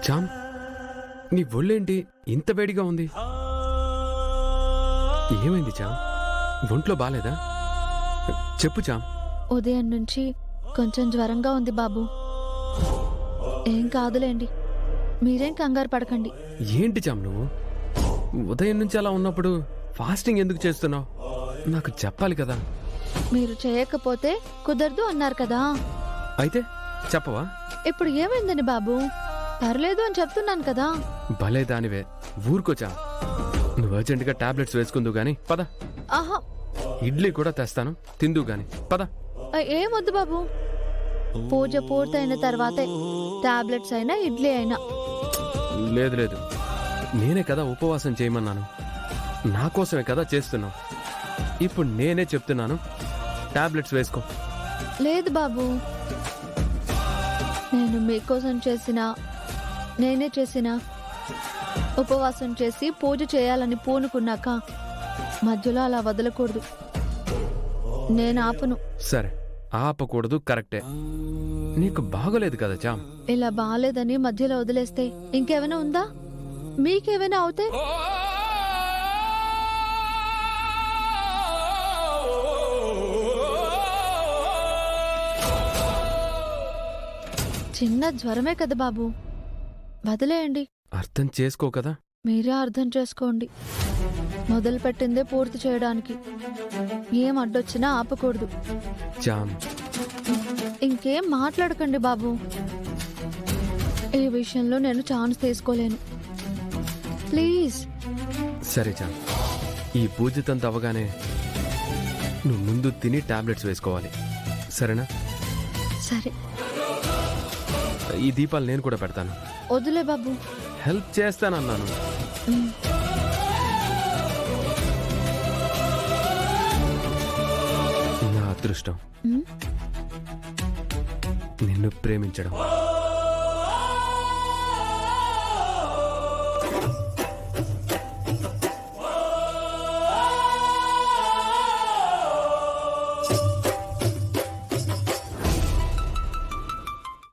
చామ్, నీ ఒళ్ళేంటి ఇంత వేడిగా ఉంది? ఏమైంది చామ్? ఒంట్లో బాలేదా? చెప్పు చామ్. ఉదయం నుంచి కొంచెం జ్వరంగా ఉంది బాబు. ఏం కాదులేండి, మీరేం కంగారు పడకండి. ఏంటి చామ్ నువ్వు ఉదయం నుంచి అలా ఉన్నప్పుడు ఫాస్టింగ్ ఎందుకు చేస్తున్నావు? నాకు చెప్పాలి కదా. మీరు చేయకపోతే కుదరదు అన్నారు కదా. అయితే చెప్పవా? ఇప్పుడు ఏమైందని బాబు? పర్లేదు అని చెప్తున్నాను కదా. భలే దానివే, ఊరుకోచా. నువ్వు అర్జెంటుగా టాబ్లెట్స్ వేసుకుందు గాని పద. ఆహా, ఇడ్లీ కూడా తెస్తాను, తిందు గాని పద. ఏమొద్దు బాబు, పూజ పూర్తయిన తర్వాతే టాబ్లెట్స్ అయినా ఇడ్లీ అయినా. లేదు లేదు, నేనే కదా ఉపవాసం చేయమన్నాను, నా కోసమే కదా చేస్తున్నావు. ఇప్పుడు నేనే చెప్తున్నాను, టాబ్లెట్స్ వేసుకో. లేదు బాబు, నేను మీకోసం నేనే చేసిన ఉపవాసం చేసి పూజ చేయాలని పూనుకున్నాక మధ్యలో అలా వదలకూడదు. నేను ఆపను. సరే, ఆపకూడదు, కరెక్టే. నీకు బాగోలేదు కదా చామ్. ఇలా బాగాలేదని మధ్యలో వదిలేస్తే ఇంకేమైనా ఉందా? మీకేమైనా అవుతే? చిన్న జ్వరమే కదా బాబు, వదిలేయండి. అర్థం చేసుకో కదా. మీరే అర్థం చేసుకోండి. మొదలు పెట్టిందే పూర్తి చేయడానికి. ఏం అడ్డొచ్చినా ఆపకూడదు. చామ్, ఇంకేం మాట్లాడకండి బాబు. ఈ విషయంలో నేను ఛాన్స్ తీసుకోలేను, ప్లీజ్. సరే చామ్, ఈ పూజితంత అవగానే నువ్వు ముందు తిని టాబ్లెట్స్ వేసుకోవాలి, సరేనా? సరే. ఈ దీపాలు నేను కూడా పెడతాను. వదిలే బాబు, హెల్ప్ చేస్తానన్నాను. నా అదృష్టం నిన్ను ప్రేమించడం.